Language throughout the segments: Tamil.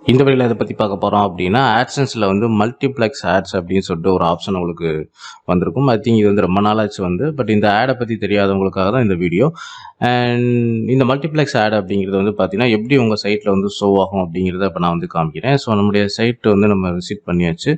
இந்த வழியில் அதை பற்றி பார்க்க போகிறோம் அப்படின்னா ஆட்சன்ஸில் வந்து மல்டிப்ளெக்ஸ் ஆட்ஸ் அப்படின்னு சொல்லிட்டு ஒரு ஆப்ஷன் உங்களுக்கு வந்திருக்கும். ஐ திங்க் இது வந்து ரொம்ப நாளாச்சு பட் இந்த ஆடை பற்றி தெரியாதவங்களுக்காக தான் இந்த வீடியோ. அண்ட் இந்த மல்டிப்ளெக்ஸ் ஆட் அப்படிங்கிறது வந்து பார்த்தீங்கன்னா எப்படி உங்கள் சைட்டில் வந்து ஷோ ஆகும் அப்படிங்கிறத இப்போ நான் வந்து காமிக்கிறேன். ஸோ நம்முடைய சைட் வந்து நம்ம விசிட் பண்ணியாச்சு.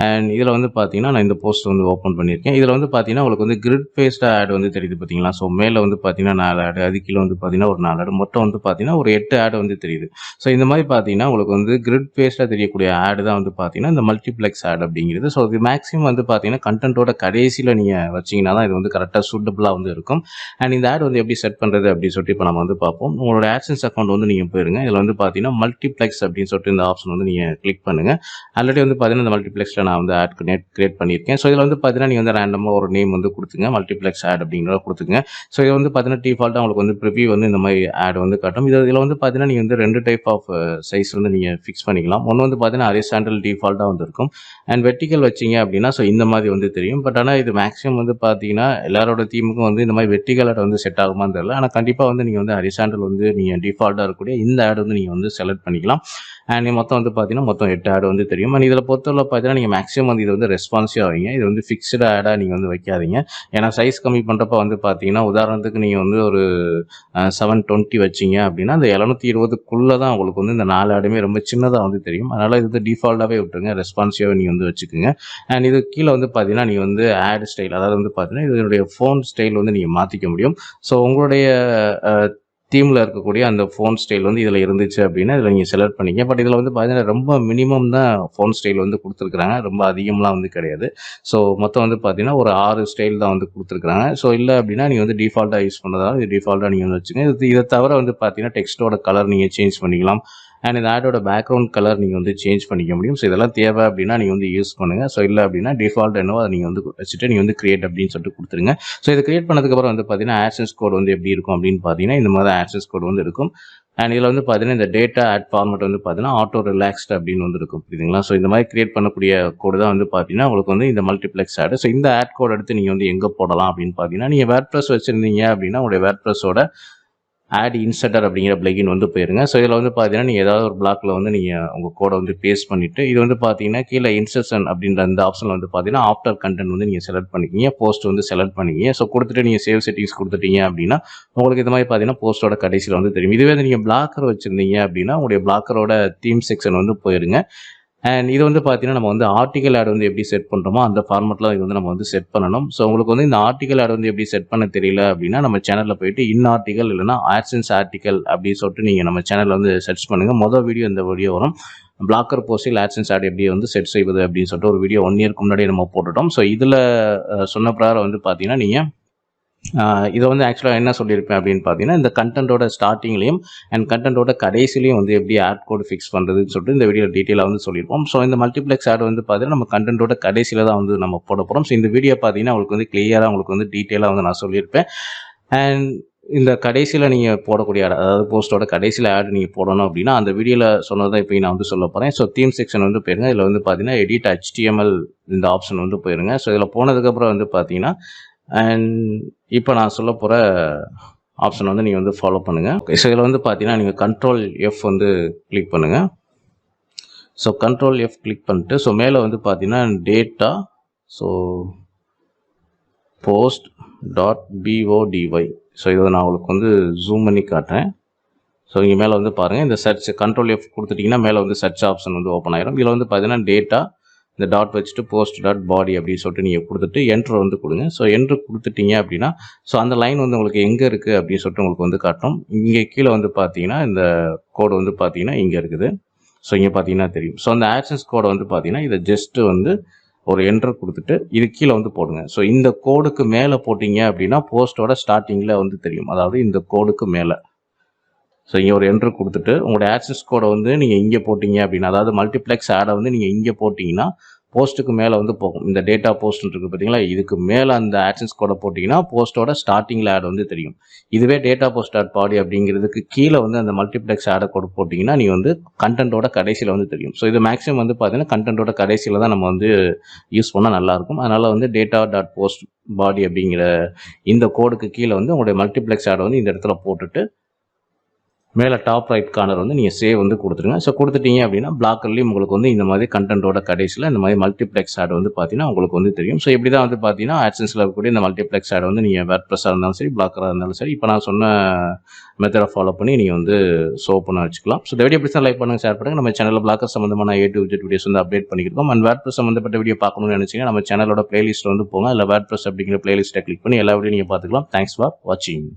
அண்ட் இதில் வந்து பார்த்தீங்கன்னா நான் இந்த போஸ்ட் வந்து ஓப்பன் பண்ணியிருக்கேன். இதில் வந்து பார்த்தீங்கன்னா உங்களுக்கு வந்து கிரிட் பேஸ்டாக ஆட் வந்து தெரியுது பார்த்தீங்களா. ஸோ மேலே வந்து பார்த்தீங்கன்னா 4 ஆடு, அது கீழே வந்து பார்த்தீங்கன்னா ஒரு 4 ஆடு, மொத்தம் வந்து பார்த்தீங்கன்னா ஒரு 8 ஆடு வந்து தெரியுது. ஸோ இந்த மாதிரி பார்த்தீங்கன்னா உங்களுக்கு வந்து கிரிட் பேஸ்டாக தெரியக்கூடிய ஆடு தான் வந்து பார்த்தீங்கன்னா இந்த மல்டிப்ளெக்ஸ் ஆட் அப்படிங்கிறது. ஸோ இது மேக்ஸிமம் வந்து பார்த்தீங்கன்னா கண்டென்ட்டோட கடைசியில் நீங்கள் வச்சிங்கன்னா தான் இது வந்து கரெக்டாக சூட்டபுளாக வந்து இருக்கும். அண்ட் இந்த ஆட் வந்து எப்படி செட் பண்ணுறது அப்படின்னு சொல்லிட்டு இப்போ நம்ம வந்து பார்ப்போம். உங்களோட ஆட்சன்ஸ் அக்கௌண்ட் வந்து நீங்கள் போயிருங்க. இதில் வந்து பார்த்தீங்கன்னா மல்டிப்ளெக்ஸ் அப்படின்னு சொல்லிட்டு இந்த ஆப்ஷன் வந்து நீங்கள் கிளிக் பண்ணுங்கள். ஆல்ரெடி வந்து பார்த்தீங்கன்னா இந்த மல்டிப்ளெக்ஸில் நான் வந்து ஆட் கிரியேட் பண்ணியிருக்கேன். ஸோ இதில் வந்து பார்த்தீங்கன்னா நீங்கள் வந்து ரேண்டமாக ஒரு நேம் வந்து கொடுத்துங்க, மல்டிப்ளெக்ஸ் ஆட் அப்படிங்கிறத கொடுத்துங்க. ஸோ இது வந்து பார்த்தீங்கன்னா டிஃபால்ட்டாக உங்களுக்கு வந்து ப்ரிவ்யூ வந்து இந்த மாதிரி ஆட் வந்து காட்டும். இதில் வந்து பார்த்தீங்கன்னா நீங்கள் வந்து 2 டைப் ஆஃப் சைஸ் வந்து நீங்கள் ஃபிக்ஸ் பண்ணிக்கலாம். ஒன்று வந்து பார்த்தீங்கன்னா ஹரிசாண்டல் டிஃபால்ட்டாக வந்து இருக்கும். அண்ட் வெர்டிக்கல் வச்சிங்க அப்படின்னா ஸோ இந்த மாதிரி வந்து தெரியும். பட் ஆனால் இது மேக்ஸிமம் வந்து பார்த்தீங்கன்னா எல்லாரோட தீமுக்கும் வந்து இந்த மாதிரி வெர்டிக்கல் ஆட் வந்து செட் ஆகுமான்னு தெரியல. ஆனால் கண்டிப்பாக வந்து நீங்கள் வந்து ஹரிசாண்டல் வந்து நீங்கள் டிஃபால்ட்டாக இருக்கக்கூடிய இந்த ஆட் வந்து நீங்கள் வந்து செலக்ட் பண்ணிக்கலாம். அண்ட் மொத்தம் வந்து பார்த்தீங்கன்னா மொத்தம் 8 ஆட் வந்து தெரியும். அண்ட் இதில் பொறுத்தவரை பார்த்தீங்கன்னா நீங்கள் மேக்ஸிமம் வந்து இது வந்து ரெஸ்பான்சிவ் ஆவீங்க. இது வந்து ஃபிக்ஸ்டு ஆடாக நீங்கள் வந்து வைக்காதீங்க. ஏன்னா சைஸ் கம்மி பண்ணுறப்ப வந்து பார்த்தீங்கன்னா உதாரணத்துக்கு நீங்கள் வந்து ஒரு 720 வச்சிங்க அப்படின்னா அந்த 720க்குள்ளே தான் உங்களுக்கு வந்து இந்த 4 ஆடுமே ரொம்ப சின்னதாக வந்து தெரியும். அதனால் இது வந்து டிஃபால்ட்டாகவே விட்டுருங்க, ரெஸ்பான்சிவாக நீங்கள் வந்து வச்சுக்கோங்க. அண்ட் இது கீழே வந்து பார்த்தீங்கன்னா நீங்கள் வந்து ஆட் ஸ்டைல், அதாவது வந்து பார்த்தீங்கன்னா இதனுடைய ஃபோன் ஸ்டைல் வந்து நீங்கள் மாற்றிக்க முடியும். ஸோ உங்களுடைய தீமில் இருக்கக்கூடிய அந்த ஃபோன் ஸ்டைல் வந்து இதில் இருந்துச்சு அப்படின்னா இதில் நீங்கள் செலக்ட் பண்ணிக்க. பட் இதில் வந்து பார்த்தீங்கன்னா ரொம்ப மினிமம் தான் ஃபோன் ஸ்டைல் வந்து கொடுத்துருக்குறாங்க, ரொம்ப அதிகம்லாம் வந்து கிடையாது. ஸோ மொத்தம் வந்து பார்த்தீங்கன்னா ஒரு 6 ஸ்டைல் தான் வந்து கொடுத்துருக்குறாங்க. ஸோ இல்லை அப்படின்னா நீங்கள் வந்து டிஃபால்ட்டாக யூஸ் பண்ணுறதால இது டிஃபால்ட்டாக நீங்கள் வந்து வச்சுக்கோங்க. இதை தவிர வந்து பார்த்தீங்கன்னா டெக்ஸ்ட்டோட கலர் நீங்கள் சேஞ்ச் பண்ணிக்கலாம். அண்ட் இந்த ஆடோட பேக்ரவுண்ட் கலர் நீங்கள் வந்து சேஞ்ச் பண்ணிக்க முடியும். ஸோ இதெல்லாம் தேவை அப்படின்னா நீங்கள் வந்து யூஸ் பண்ணுங்கள். ஸோ இல்லை அப்படின்னா டிஃபால்ட் என்னவோ அதை நீங்கள் வந்து வச்சுட்டு நீங்கள் வந்து கிரியேட் அப்படின்னு சொல்லிட்டு கொடுத்துருங்க. ஸோ இதை கிரியேட் பண்ணதுக்கப்புறம் வந்து பார்த்தீங்கன்னா ஆட்சன்ஸ் கோட் வந்து எப்படி இருக்கும் அப்படின்னு பார்த்தீங்கன்னா இந்த மாதிரி ஆட்சன்ஸ் கோட் வந்து இருக்கும். அண்ட் இதில் வந்து பார்த்தீங்கன்னா இந்த டேட்டா ஆட் ஃபார்மேட் வந்து பார்த்தீங்கன்னா ஆட்டோ ரிலாக்ஸ்ட் அப்படின்னு வந்து இருக்கும், புரியுதுங்களா. ஸோ இந்த மாதிரி கிரியேட் பண்ணக்கூடிய கோடு தான் வந்து பார்த்தீங்கன்னா உங்களுக்கு வந்து இந்த மல்டிப்ளெக்ஸ் ஆட். ஸோ இந்த ஆட் கோட் எடுத்து நீங்கள் வந்து எங்கே போடலாம் அப்படின்னு பார்த்தீங்கன்னா நீங்கள் வேர்ட்பிரஸ் வச்சுருந்தீங்க அப்படின்னா உங்களுடைய வேர்ட்பிரஸோட ஆட் இன்சர்ட்டர் அப்படிங்கிற பிளகின் வந்து போயிருங்க. ஸோ இதில் வந்து பார்த்தீங்கன்னா நீங்கள் ஏதாவது ஒரு பிளாக்ல வந்து நீங்கள் உங்கள் கோடை வந்து பேஸ்ட் பண்ணிவிட்டு இது வந்து பார்த்தீங்கன்னா கீழே இன்சர்ஷன் அப்படின்ற இந்த ஆப்ஷனில் வந்து பார்த்தீங்கன்னா ஆஃப்டர் கண்டென்ட் வந்து நீங்கள் செலக்ட் பண்ணிக்கிங்க, போஸ்ட் வந்து செலக்ட் பண்ணிக்கிங்க. ஸோ கொடுத்துட்டு நீங்கள் சேவ் செட்டிங்ஸ் கொடுத்துட்டீங்க அப்படின்னா உங்களுக்கு இது மாதிரி பார்த்தீங்கன்னா போஸ்ட்டோட கடைசியில் வந்து தெரியும். இதுவே நீங்கள் பிளாக்கர் வச்சுருந்தீங்க அப்படின்னா உங்களுடைய பிளாக்கரோட தீம் செக்ஷன் வந்து போயிருங்க. அண்ட் இது வந்து பார்த்தீங்கன்னா நம்ம வந்து ஆர்டிகல் ஆட் வந்து எப்படி செட் பண்ணுறோமோ அந்த ஃபார்மெட்டில் இது வந்து நம்ம வந்து செட் பண்ணணும். ஸோ உங்களுக்கு வந்து இந்த ஆர்டிகல் ஆட் வந்து எப்படி செட் பண்ண தெரியல அப்படின்னா நம்ம சேனலில் போயிட்டு இன் ஆர்டிகல் இல்லைனா ஆட்சன்ஸ் ஆர்டிகல் அப்படின்னு சொல்லிட்டு நீங்கள் நம்ம சேனலில் வந்து சர்ச் பண்ணுங்கள். மொதல் வீடியோ இந்த வீடியோ வரும், பிளாக்கர் போஸ்டில் ஆட்சன்ஸ் ஆட் எப்படி வந்து செட் செய்வது அப்படின்னு சொல்லிட்டு ஒரு வீடியோ 1 இயர்க்கு முன்னாடி நம்ம போட்டுட்டோம். ஸோ இதில் சொன்ன பிரகாரம் வந்து பார்த்தீங்கன்னா நீங்கள் இதை வந்து ஆக்சுவலாக என்ன சொல்லியிருப்பேன் அப்படின்னு பார்த்தீங்கன்னா இந்த கண்டென்ட்டோட ஸ்டார்டிங்லேயும் அண்ட் கண்டென்ட்டோட கடைசிலையும் வந்து எப்படி ஆட் கோட் ஃபிக்ஸ் பண்ணுறதுன்னு சொல்லிட்டு இந்த வீடியோ டீட்டெயிலாக வந்து சொல்லியிருப்போம். ஸோ இந்த மல்டிப்ளெக்ஸ் ஆட் வந்து பார்த்தீங்கன்னா நம்ம கண்டென்ட்டோட கடைசியில் தான் வந்து நம்ம போட போகிறோம். ஸோ இந்த வீடியோ பார்த்தீங்கன்னா உங்களுக்கு வந்து கிளியராக உங்களுக்கு வந்து டீட்டெயிலாக வந்து நான் சொல்லியிருப்பேன். அண்ட் இந்த கடைசியில் நீங்கள் போடக்கூடிய ஆட், அதாவது போஸ்ட்டோட கடைசியில் ஆட் நீங்கள் போடணும் அப்படின்னா அந்த வீடியோவில் சொன்னதான் இப்போ நான் வந்து சொல்ல போகிறேன். ஸோ தீம் செக்ஷன் வந்து போயிருங்க. இதில் வந்து பார்த்தீங்கன்னா எடிட் HTML இந்த ஆப்ஷன் வந்து போயிருங்க. ஸோ இதில் போனதுக்கப்புறம் வந்து பார்த்தீங்கன்னா அண்ட் இப்போ நான் சொல்ல போகிற ஆப்ஷன் வந்து நீங்கள் வந்து ஃபாலோ பண்ணுங்கள். ஸோ இதில் வந்து பார்த்தீங்கன்னா நீங்கள் Ctrl F வந்து கிளிக் பண்ணுங்கள். ஸோ Ctrl F கிளிக் பண்ணிட்டு ஸோ மேலே வந்து பார்த்தீங்கன்னா டேட்டா ஸோ post.body. ஸோ இதை நான் உங்களுக்கு வந்து ஜூம் பண்ணி காட்டுறேன். ஸோ இங்கே மேலே வந்து பாருங்கள் இந்த சர்ச் Ctrl F கொடுத்துட்டிங்கன்னா மேலே வந்து சர்ச் ஆப்ஷன் வந்து ஓப்பன் ஆயிரும். இதில் வந்து பார்த்தீங்கன்னா டேட்டா இந்த டாட் வச்சுட்டு post.body அப்படின்னு சொல்லிட்டு நீங்கள் கொடுத்துட்டு என்ட்ரு வந்து கொடுங்க. ஸோ என்ட்ரு கொடுத்துட்டீங்க அப்படின்னா ஸோ அந்த லைன் வந்து உங்களுக்கு எங்கே இருக்குது அப்படின்னு சொல்லிட்டு உங்களுக்கு வந்து காட்டும். இங்கே கீழே வந்து பார்த்தீங்கன்னா இந்த கோடு வந்து பார்த்தீங்கன்னா இங்கே இருக்குது. ஸோ இங்கே பார்த்தீங்கன்னா தெரியும். ஸோ அந்த ஆட்சன்ஸ் கோடை வந்து பார்த்தீங்கன்னா இதை ஜஸ்ட்டு வந்து ஒரு என்ட்ரு கொடுத்துட்டு இது கீழே வந்து போடுங்க. ஸோ இந்த கோடுக்கு மேலே போட்டிங்க அப்படின்னா போஸ்ட்டோட ஸ்டார்டிங்கில் வந்து தெரியும், அதாவது இந்த கோடுக்கு மேலே. ஸோ இங்கே ஒரு என்ட்ரு கொடுத்துட்டு உங்களுடைய ஆட்சன்ஸ் கோடை வந்து நீங்கள் இங்கே போட்டிங்க அப்படின்னா, அதாவது மல்டிப்ளெக்ஸ் ஆடை வந்து நீங்கள் இங்கே போட்டிங்கன்னா போஸ்ட்டுக்கு மேலே வந்து போகும். இந்த டேட்டா போஸ்ட் இருக்குது பார்த்தீங்களா, இதுக்கு மேலே அந்த ஆட்சன்ஸ் கோடை போட்டிங்கன்னா போஸ்ட்டோட ஸ்டார்டிங்கில் ஆட் வந்து தெரியும். இதுவே டேட்டா போஸ்ட் டாட் பாடி அப்படிங்கிறதுக்கு கீழே வந்து அந்த மல்டிப்ளெக்ஸ் ஆடை கோடு போட்டிங்கன்னா நீங்கள் வந்து கண்டென்ட்டோட கடைசியில் வந்து தெரியும். ஸோ இது மேக்ஸிமம் வந்து பார்த்தீங்கன்னா கண்டென்ட்டோட கடைசியில் தான் நம்ம வந்து யூஸ் பண்ணால் நல்லாயிருக்கும். அதனால் வந்து டேட்டா டாட் போஸ்ட் பாடி அப்படிங்கிற இந்த கோடுக்கு கீழே வந்து உங்களுடைய மல்டிப்ளெக்ஸ் ஆடை வந்து இந்த இடத்துல போட்டுட்டு மேலே டாப் ரைட் கார்னர் வந்து நீங்கள் சேவ் வந்து கொடுத்துருங்க. ஸோ கொடுத்துட்டீங்க அப்படின்னா பிளாக்கர்லேயும் உங்களுக்கு வந்து இந்த மாதிரி கண்டென்ட்டோட கடைசியில் இந்த மாதிரி மல்டிப்ளெக்ஸ் ஆட் வந்து பார்த்தீங்கன்னா உங்களுக்கு வந்து தெரியும். ஸோ இப்படி தான் வந்து பார்த்தீங்கன்னா ஆட்சன்ஸில் இருக்கக்கூடிய இந்த மல்டிப்ளெக்ஸ் ஆட் வந்து நீங்கள் வேர்ட்ப்ரெஸ்ஸாக இருந்தாலும் சரி, பிளாக்கராக இருந்தாலும் சரி, இப்போ நான் சொன்ன மெத்தடை ஃபாலோ பண்ணி நீங்கள் வந்து ஷோ பண்ண வச்சுக்கலாம். ஸோ இந்த வீடியோ பிடிச்சா லைக் பண்ணுங்கள், ஷேர் பண்ணுங்கள். நம்ம சேனலில் பிளாக்கர் சம்மந்தமான A to Z வீடியோஸ் வந்து அப்டேட் பண்ணியிருக்கோம். அண்ட் வேர்ட்ப்ரெஸ் சம்மந்தப்பட்ட வீடியோ பார்க்கணும்னு நினச்சிங்கன்னா நம்ம சேனலோட பிளேலிஸ்ட் வந்து போங்க. அதில் வேர்ட்ப்ரெஸ் அப்படிங்கிற பிளேலிஸ்ட்டை கிளிக் பண்ணி எல்லா வீடியோ நீங்கள் பார்த்துக்கலாம். தேங்க்ஸ் ஃபார் வாட்சிங்.